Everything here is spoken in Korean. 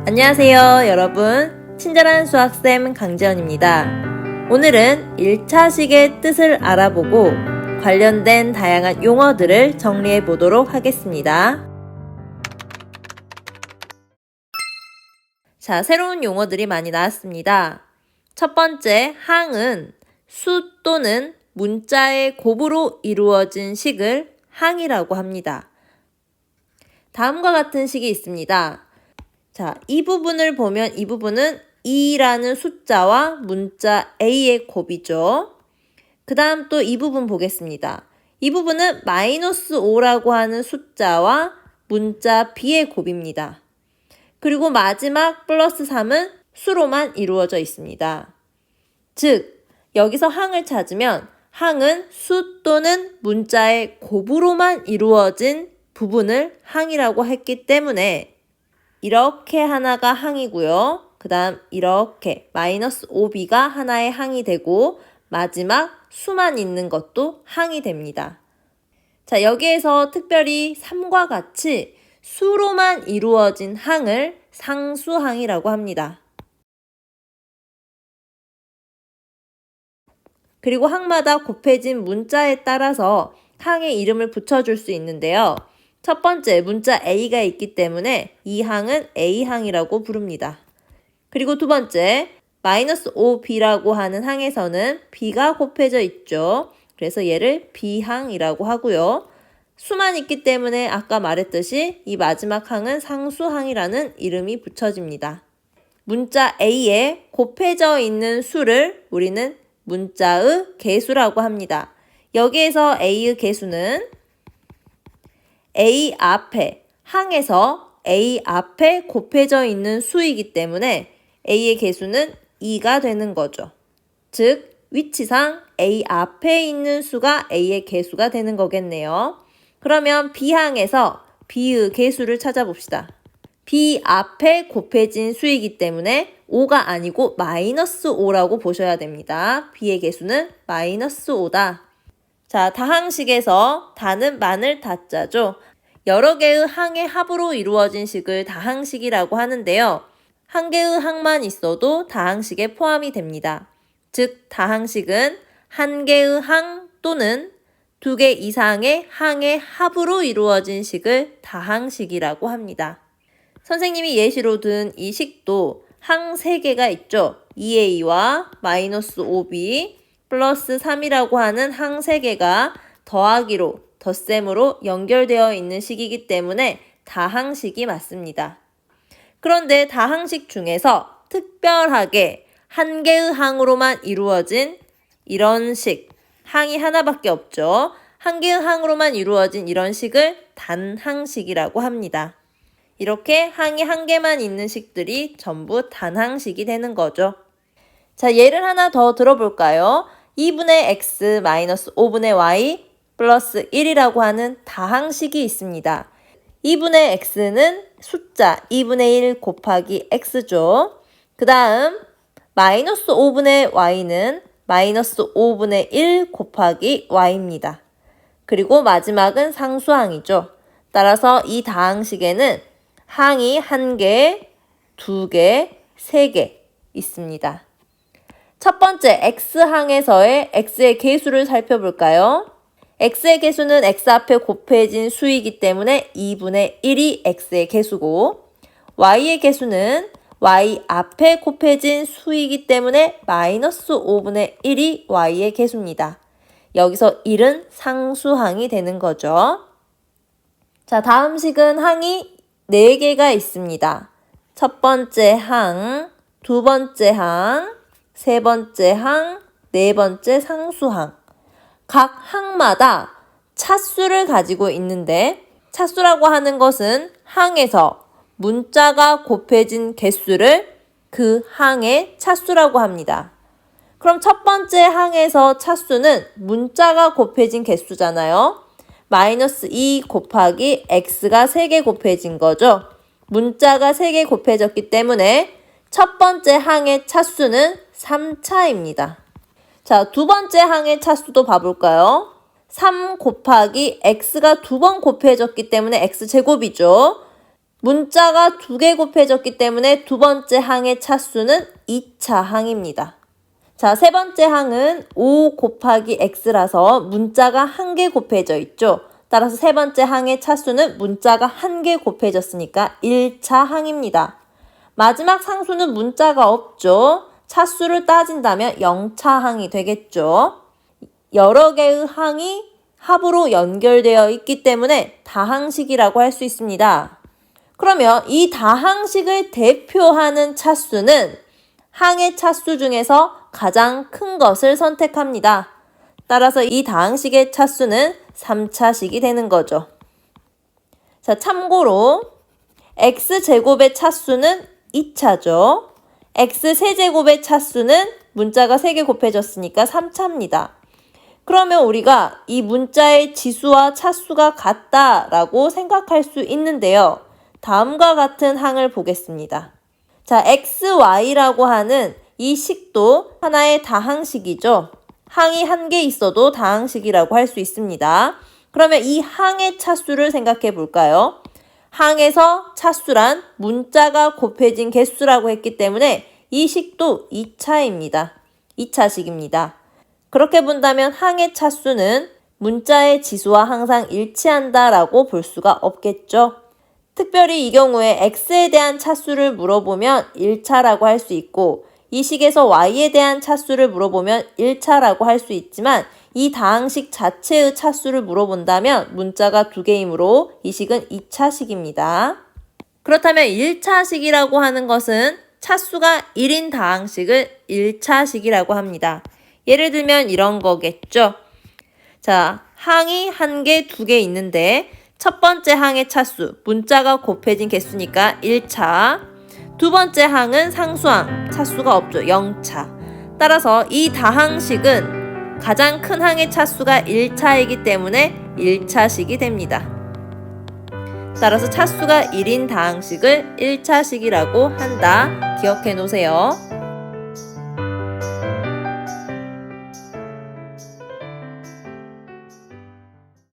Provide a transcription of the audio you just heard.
안녕하세요, 여러분. 친절한 수학쌤 강재원입니다. 오늘은 1차식의 뜻을 알아보고 관련된 다양한 용어들을 정리해 보도록 하겠습니다. 자, 새로운 용어들이 많이 나왔습니다. 첫 번째, 항은 수 또는 문자의 곱으로 이루어진 식을 항이라고 합니다. 다음과 같은 식이 있습니다. 자, 이 부분을 보면 이 부분은 2라는 숫자와 문자 A의 곱이죠. 그 다음 또 이 부분 보겠습니다. 이 부분은 -5라고 하는 숫자와 문자 B의 곱입니다. 그리고 마지막 +3은 수로만 이루어져 있습니다. 즉, 여기서 항을 찾으면 항은 수 또는 문자의 곱으로만 이루어진 부분을 항이라고 했기 때문에 이렇게 하나가 항이고요. 그 다음 이렇게 -5b가 하나의 항이 되고 마지막 수만 있는 것도 항이 됩니다. 자, 여기에서 특별히 3과 같이 수로만 이루어진 항을 상수항이라고 합니다. 그리고 항마다 곱해진 문자에 따라서 항의 이름을 붙여줄 수 있는데요. 첫 번째, 문자 A가 있기 때문에 이 항은 A항이라고 부릅니다. 그리고 두 번째, -5b라고 하는 항에서는 B가 곱해져 있죠. 그래서 얘를 B항이라고 하고요. 수만 있기 때문에 아까 말했듯이 이 마지막 항은 상수항이라는 이름이 붙여집니다. 문자 A에 곱해져 있는 수를 우리는 문자의 개수라고 합니다. 여기에서 A의 개수는 A 앞에, 항에서 A 앞에 곱해져 있는 수이기 때문에 A의 개수는 2가 되는 거죠. 즉, 위치상 A 앞에 있는 수가 A의 개수가 되는 거겠네요. 그러면 B항에서 B의 개수를 찾아봅시다. B 앞에 곱해진 수이기 때문에 5가 아니고 -5라고 보셔야 됩니다. B의 개수는 -5다. 자, 다항식에서 다는 많을 다자죠. 여러 개의 항의 합으로 이루어진 식을 다항식이라고 하는데요. 한 개의 항만 있어도 다항식에 포함이 됩니다. 즉, 다항식은 한 개의 항 또는 두 개 이상의 항의 합으로 이루어진 식을 다항식이라고 합니다. 선생님이 예시로 든 이 식도 항 3개가 있죠. 2a와 -5b 플러스 3이라고 하는 항 3개가 더하기로, 덧셈으로 연결되어 있는 식이기 때문에 다항식이 맞습니다. 그런데 다항식 중에서 특별하게 한 개의 항으로만 이루어진 이런 식, 항이 하나밖에 없죠. 한 개의 항으로만 이루어진 이런 식을 단항식이라고 합니다. 이렇게 항이 한 개만 있는 식들이 전부 단항식이 되는 거죠. 자, 예를 하나 더 들어볼까요? 2분의 x 마이너스 5분의 y 플러스 1이라고 하는 다항식이 있습니다. 2분의 x는 숫자 2분의 1 곱하기 x죠. 그 다음 마이너스 5분의 y는 마이너스 5분의 1 곱하기 y입니다. 그리고 마지막은 상수항이죠. 따라서 이 다항식에는 항이 1개, 2개, 3개 있습니다. 첫 번째 x항에서의 x의 개수를 살펴볼까요? x의 개수는 x 앞에 곱해진 수이기 때문에 2분의 1이 x의 개수고 y의 개수는 y 앞에 곱해진 수이기 때문에 마이너스 5분의 1이 y의 개수입니다. 여기서 1은 상수항이 되는 거죠. 자, 다음 식은 항이 4개가 있습니다. 첫 번째 항, 두 번째 항, 세 번째 항, 네 번째 상수항. 각 항마다 차수를 가지고 있는데 차수라고 하는 것은 항에서 문자가 곱해진 개수를 그 항의 차수라고 합니다. 그럼 첫 번째 항에서 차수는 문자가 곱해진 개수잖아요. -2 곱하기 x가 3개 곱해진 거죠. 문자가 3개 곱해졌기 때문에 첫 번째 항의 차수는 3차입니다. 자, 두 번째 항의 차수도 봐볼까요? 3 곱하기 x가 2번 곱해졌기 때문에 x제곱이죠. 문자가 2개 곱해졌기 때문에 두 번째 항의 차수는 2차 항입니다. 자, 세 번째 항은 5 곱하기 x라서 문자가 1개 곱해져 있죠. 따라서 세 번째 항의 차수는 문자가 1개 곱해졌으니까 1차 항입니다. 마지막 상수는 문자가 없죠. 차수를 따진다면 0차 항이 되겠죠. 여러 개의 항이 합으로 연결되어 있기 때문에 다항식이라고 할 수 있습니다. 그러면 이 다항식을 대표하는 차수는 항의 차수 중에서 가장 큰 것을 선택합니다. 따라서 이 다항식의 차수는 3차식이 되는 거죠. 자, 참고로 x제곱의 차수는 2차죠. x세제곱의 차수는 문자가 3개 곱해졌으니까 3차입니다. 그러면 우리가 이 문자의 지수와 차수가 같다라고 생각할 수 있는데요. 다음과 같은 항을 보겠습니다. 자, xy라고 하는 이 식도 하나의 다항식이죠. 항이 1개 있어도 다항식이라고 할 수 있습니다. 그러면 이 항의 차수를 생각해 볼까요? 항에서 차수란 문자가 곱해진 개수라고 했기 때문에 이 식도 2차입니다. 2차식입니다. 그렇게 본다면 항의 차수는 문자의 지수와 항상 일치한다라고 볼 수가 없겠죠. 특별히 이 경우에 x에 대한 차수를 물어보면 1차라고 할 수 있고 이 식에서 y에 대한 차수를 물어보면 1차라고 할 수 있지만 이 다항식 자체의 차수를 물어본다면 문자가 2개이므로 이 식은 2차식입니다. 그렇다면 1차식이라고 하는 것은 차수가 1인 다항식을 1차식이라고 합니다. 예를 들면 이런 거겠죠. 자, 항이 1개, 2개 있는데 첫 번째 항의 차수, 문자가 곱해진 개수니까 1차. 두 번째 항은 상수항, 차수가 없죠. 0차. 따라서 이 다항식은 가장 큰 항의 차수가 1차이기 때문에 1차식이 됩니다. 따라서 차수가 1인 다항식을 1차식이라고 한다. 기억해 놓으세요.